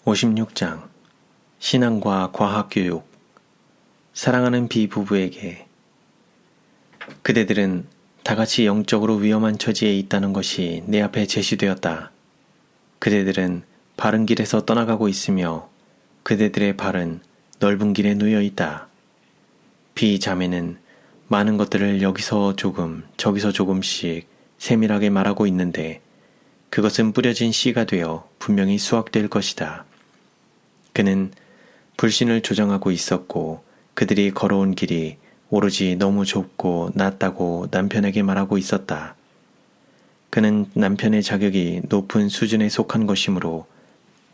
56장 신앙과 과학교육. 사랑하는 비부부에게, 그대들은 다같이 영적으로 위험한 처지에 있다는 것이 내 앞에 제시되었다. 그대들은 바른 길에서 떠나가고 있으며 그대들의 발은 넓은 길에 놓여 있다. 비자매는 많은 것들을 여기서 조금 저기서 조금씩 세밀하게 말하고 있는데 그것은 뿌려진 씨가 되어 분명히 수확될 것이다. 그는 불신을 조장하고 있었고 그들이 걸어온 길이 오로지 너무 좁고 낮다고 남편에게 말하고 있었다. 그는 남편의 자격이 높은 수준에 속한 것이므로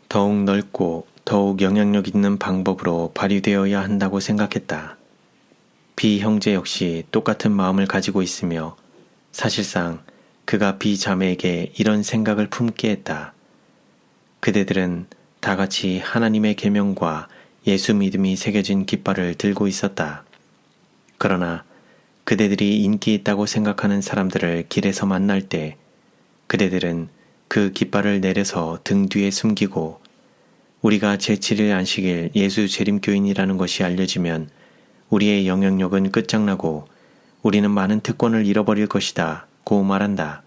더욱 넓고 더욱 영향력 있는 방법으로 발휘되어야 한다고 생각했다. 비 형제 역시 똑같은 마음을 가지고 있으며 사실상 그가 비 자매에게 이런 생각을 품게 했다. 그대들은 다같이 하나님의 계명과 예수 믿음이 새겨진 깃발을 들고 있었다. 그러나 그대들이 인기 있다고 생각하는 사람들을 길에서 만날 때 그대들은 그 깃발을 내려서 등 뒤에 숨기고 우리가 제7일 안식일 예수 재림교인이라는 것이 알려지면 우리의 영향력은 끝장나고 우리는 많은 특권을 잃어버릴 것이다 고 말한다.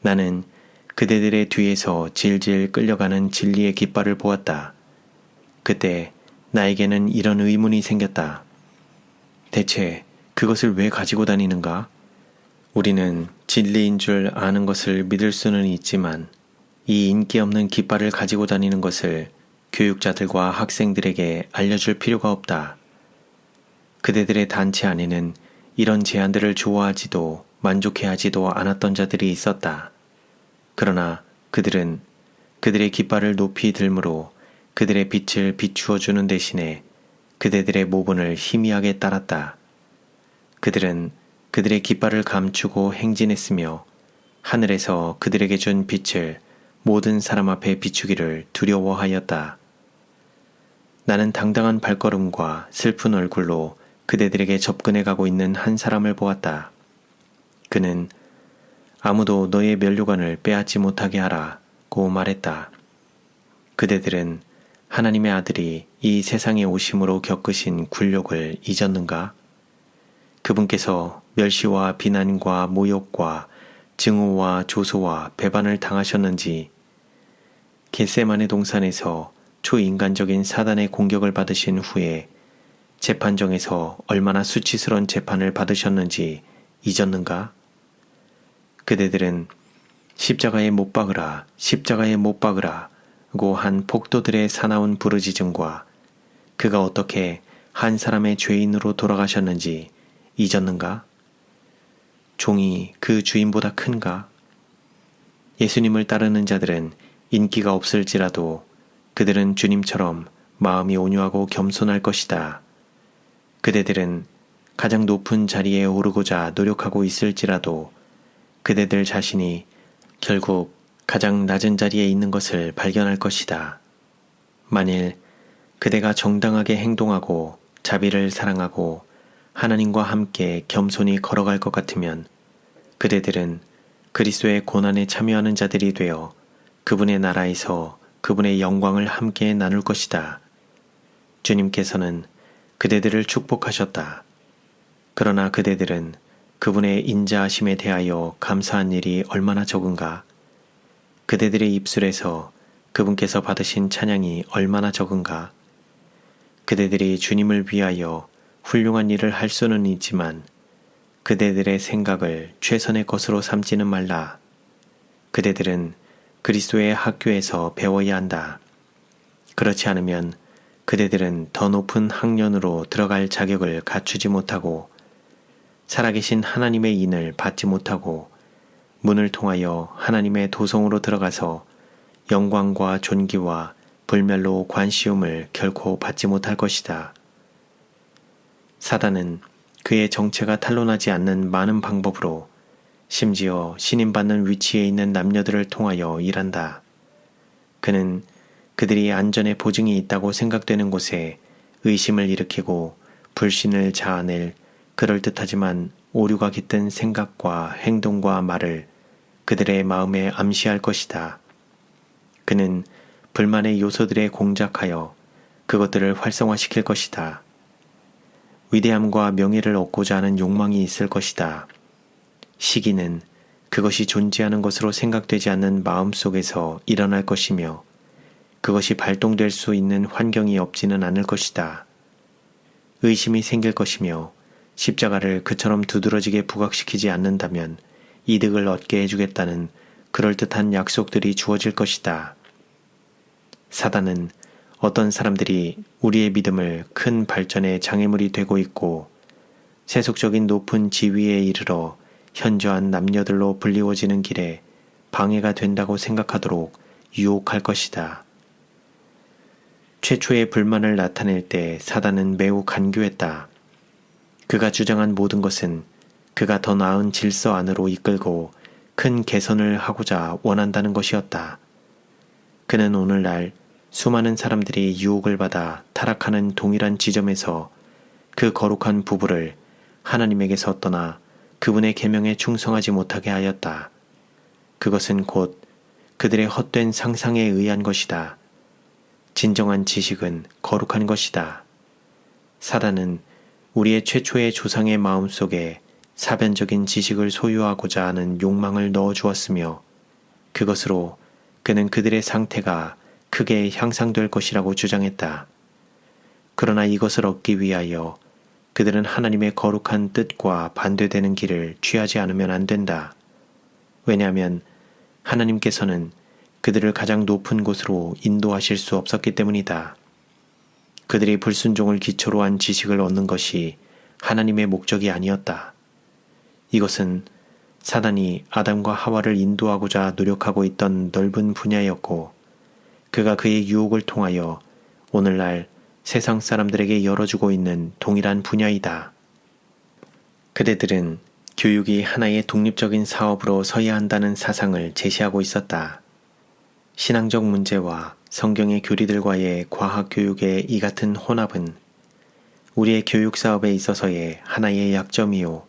나는 그대들의 뒤에서 질질 끌려가는 진리의 깃발을 보았다. 그때 나에게는 이런 의문이 생겼다. 대체 그것을 왜 가지고 다니는가? 우리는 진리인 줄 아는 것을 믿을 수는 있지만 이 인기 없는 깃발을 가지고 다니는 것을 교육자들과 학생들에게 알려줄 필요가 없다. 그대들의 단체 안에는 이런 제안들을 좋아하지도 만족해하지도 않았던 자들이 있었다. 그러나 그들은 그들의 깃발을 높이 들므로 그들의 빛을 비추어 주는 대신에 그대들의 모본을 희미하게 따랐다. 그들은 그들의 깃발을 감추고 행진했으며 하늘에서 그들에게 준 빛을 모든 사람 앞에 비추기를 두려워하였다. 나는 당당한 발걸음과 슬픈 얼굴로 그대들에게 접근해 가고 있는 한 사람을 보았다. 그는 아무도 너의 면류관을 빼앗지 못하게 하라 고 말했다. 그대들은 하나님의 아들이 이 세상에 오심으로 겪으신 굴욕을 잊었는가? 그분께서 멸시와 비난과 모욕과 증오와 조소와 배반을 당하셨는지, 겟세마네 동산에서 초인간적인 사단의 공격을 받으신 후에 재판정에서 얼마나 수치스러운 재판을 받으셨는지 잊었는가? 그대들은 십자가에 못 박으라, 십자가에 못 박으라 고 한 폭도들의 사나운 부르짖음과 그가 어떻게 한 사람의 죄인으로 돌아가셨는지 잊었는가? 종이 그 주인보다 큰가? 예수님을 따르는 자들은 인기가 없을지라도 그들은 주님처럼 마음이 온유하고 겸손할 것이다. 그대들은 가장 높은 자리에 오르고자 노력하고 있을지라도 그대들 자신이 결국 가장 낮은 자리에 있는 것을 발견할 것이다. 만일 그대가 정당하게 행동하고 자비를 사랑하고 하나님과 함께 겸손히 걸어갈 것 같으면 그대들은 그리스도의 고난에 참여하는 자들이 되어 그분의 나라에서 그분의 영광을 함께 나눌 것이다. 주님께서는 그대들을 축복하셨다. 그러나 그대들은 그분의 인자하심에 대하여 감사한 일이 얼마나 적은가? 그대들의 입술에서 그분께서 받으신 찬양이 얼마나 적은가? 그대들이 주님을 위하여 훌륭한 일을 할 수는 있지만 그대들의 생각을 최선의 것으로 삼지는 말라. 그대들은 그리스도의 학교에서 배워야 한다. 그렇지 않으면 그대들은 더 높은 학년으로 들어갈 자격을 갖추지 못하고 살아계신 하나님의 인을 받지 못하고 문을 통하여 하나님의 도성으로 들어가서 영광과 존귀와 불멸로 관시움을 결코 받지 못할 것이다. 사단은 그의 정체가 탄로나지 않는 많은 방법으로 심지어 신임받는 위치에 있는 남녀들을 통하여 일한다. 그는 그들이 안전의 보증이 있다고 생각되는 곳에 의심을 일으키고 불신을 자아낼 그럴듯하지만 오류가 깃든 생각과 행동과 말을 그들의 마음에 암시할 것이다. 그는 불만의 요소들에 공작하여 그것들을 활성화시킬 것이다. 위대함과 명예를 얻고자 하는 욕망이 있을 것이다. 시기는 그것이 존재하는 것으로 생각되지 않는 마음 속에서 일어날 것이며 그것이 발동될 수 있는 환경이 없지는 않을 것이다. 의심이 생길 것이며 십자가를 그처럼 두드러지게 부각시키지 않는다면 이득을 얻게 해주겠다는 그럴듯한 약속들이 주어질 것이다. 사단은 어떤 사람들이 우리의 믿음을 큰 발전의 장애물이 되고 있고 세속적인 높은 지위에 이르러 현저한 남녀들로 불리워지는 길에 방해가 된다고 생각하도록 유혹할 것이다. 최초의 불만을 나타낼 때 사단은 매우 간교했다. 그가 주장한 모든 것은 그가 더 나은 질서 안으로 이끌고 큰 개선을 하고자 원한다는 것이었다. 그는 오늘날 수많은 사람들이 유혹을 받아 타락하는 동일한 지점에서 그 거룩한 부부를 하나님에게서 떠나 그분의 계명에 충성하지 못하게 하였다. 그것은 곧 그들의 헛된 상상에 의한 것이다. 진정한 지식은 거룩한 것이다. 사단은 우리의 최초의 조상의 마음속에 사변적인 지식을 소유하고자 하는 욕망을 넣어주었으며 그것으로 그는 그들의 상태가 크게 향상될 것이라고 주장했다. 그러나 이것을 얻기 위하여 그들은 하나님의 거룩한 뜻과 반대되는 길을 취하지 않으면 안 된다. 왜냐하면 하나님께서는 그들을 가장 높은 곳으로 인도하실 수 없었기 때문이다. 그들이 불순종을 기초로 한 지식을 얻는 것이 하나님의 목적이 아니었다. 이것은 사단이 아담과 하와를 인도하고자 노력하고 있던 넓은 분야였고 그가 그의 유혹을 통하여 오늘날 세상 사람들에게 열어주고 있는 동일한 분야이다. 그대들은 교육이 하나의 독립적인 사업으로 서야 한다는 사상을 제시하고 있었다. 신앙적 문제와 성경의 교리들과의 과학교육의 이 같은 혼합은 우리의 교육 사업에 있어서의 하나의 약점이요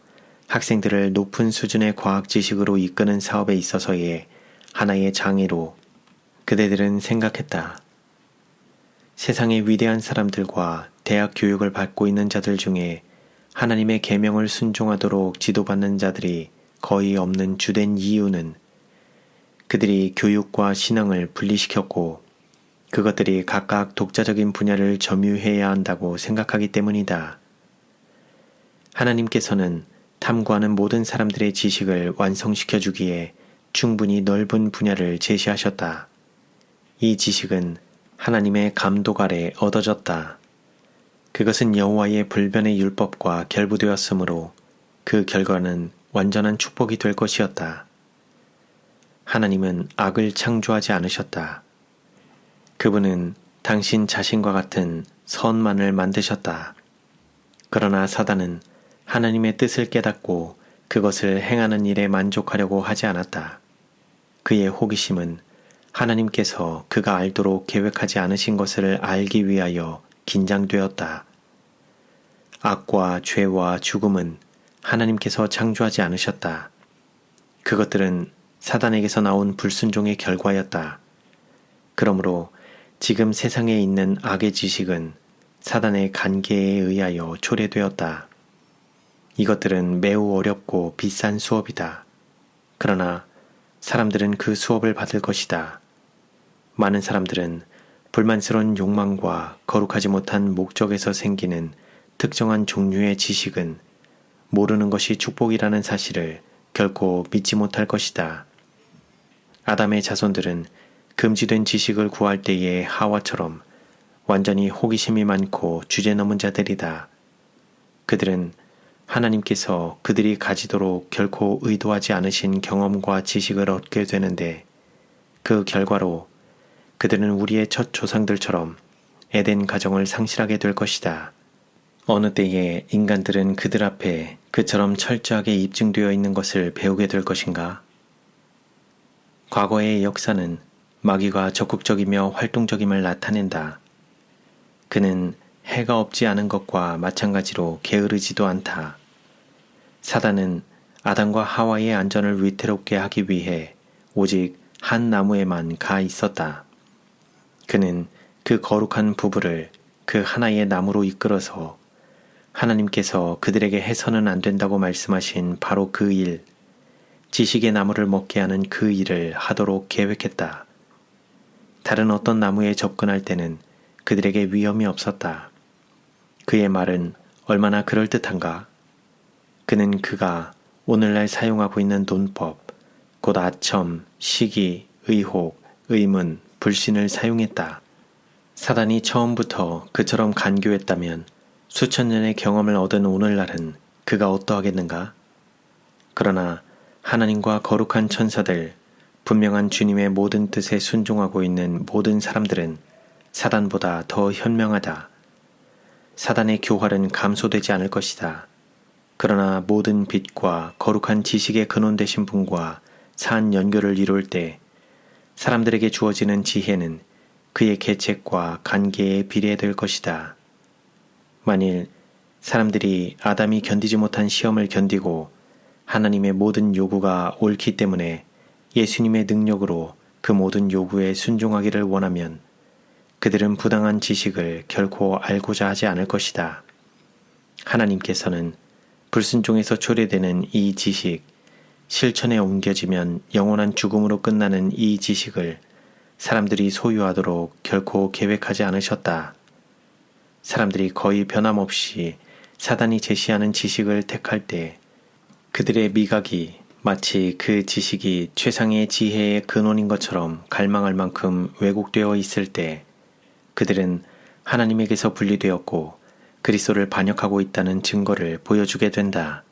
학생들을 높은 수준의 과학 지식으로 이끄는 사업에 있어서의 하나의 장애로 그대들은 생각했다. 세상의 위대한 사람들과 대학 교육을 받고 있는 자들 중에 하나님의 계명을 순종하도록 지도받는 자들이 거의 없는 주된 이유는 그들이 교육과 신앙을 분리시켰고 그것들이 각각 독자적인 분야를 점유해야 한다고 생각하기 때문이다. 하나님께서는 탐구하는 모든 사람들의 지식을 완성시켜 주기에 충분히 넓은 분야를 제시하셨다. 이 지식은 하나님의 감독 아래 얻어졌다. 그것은 여호와의 불변의 율법과 결부되었으므로 그 결과는 완전한 축복이 될 것이었다. 하나님은 악을 창조하지 않으셨다. 그분은 당신 자신과 같은 선만을 만드셨다. 그러나 사단은 하나님의 뜻을 깨닫고 그것을 행하는 일에 만족하려고 하지 않았다. 그의 호기심은 하나님께서 그가 알도록 계획하지 않으신 것을 알기 위하여 긴장되었다. 악과 죄와 죽음은 하나님께서 창조하지 않으셨다. 그것들은 사단에게서 나온 불순종의 결과였다. 그러므로 지금 세상에 있는 악의 지식은 사단의 간계에 의하여 초래되었다. 이것들은 매우 어렵고 비싼 수업이다. 그러나 사람들은 그 수업을 받을 것이다. 많은 사람들은 불만스러운 욕망과 거룩하지 못한 목적에서 생기는 특정한 종류의 지식은 모르는 것이 축복이라는 사실을 결코 믿지 못할 것이다. 아담의 자손들은 금지된 지식을 구할 때의 하와처럼 완전히 호기심이 많고 주제넘은 자들이다. 그들은 하나님께서 그들이 가지도록 결코 의도하지 않으신 경험과 지식을 얻게 되는데 그 결과로 그들은 우리의 첫 조상들처럼 에덴 가정을 상실하게 될 것이다. 어느 때에 인간들은 그들 앞에 그처럼 철저하게 입증되어 있는 것을 배우게 될 것인가? 과거의 역사는 마귀가 적극적이며 활동적임을 나타낸다. 그는 해가 없지 않은 것과 마찬가지로 게으르지도 않다. 사단은 아담과 하와의 안전을 위태롭게 하기 위해 오직 한 나무에만 가 있었다. 그는 그 거룩한 부부를 그 하나의 나무로 이끌어서 하나님께서 그들에게 해서는 안 된다고 말씀하신 바로 그 일, 지식의 나무를 먹게 하는 그 일을 하도록 계획했다. 다른 어떤 나무에 접근할 때는 그들에게 위험이 없었다. 그의 말은 얼마나 그럴듯한가? 그는 그가 오늘날 사용하고 있는 논법, 곧 아첨, 시기, 의혹, 의문, 불신을 사용했다. 사단이 처음부터 그처럼 간교했다면 수천 년의 경험을 얻은 오늘날은 그가 어떠하겠는가? 그러나 하나님과 거룩한 천사들, 분명한 주님의 모든 뜻에 순종하고 있는 모든 사람들은 사단보다 더 현명하다. 사단의 교활은 감소되지 않을 것이다. 그러나 모든 빛과 거룩한 지식의 근원 되신 분과 산 연결을 이룰 때 사람들에게 주어지는 지혜는 그의 계책과 관계에 비례될 것이다. 만일 사람들이 아담이 견디지 못한 시험을 견디고 하나님의 모든 요구가 옳기 때문에 예수님의 능력으로 그 모든 요구에 순종하기를 원하면 그들은 부당한 지식을 결코 알고자 하지 않을 것이다. 하나님께서는 불순종에서 초래되는 이 지식, 실천에 옮겨지면 영원한 죽음으로 끝나는 이 지식을 사람들이 소유하도록 결코 계획하지 않으셨다. 사람들이 거의 변함없이 사단이 제시하는 지식을 택할 때 그들의 미각이 마치 그 지식이 최상의 지혜의 근원인 것처럼 갈망할 만큼 왜곡되어 있을 때 그들은 하나님에게서 분리되었고 그리스도를 반역하고 있다는 증거를 보여주게 된다.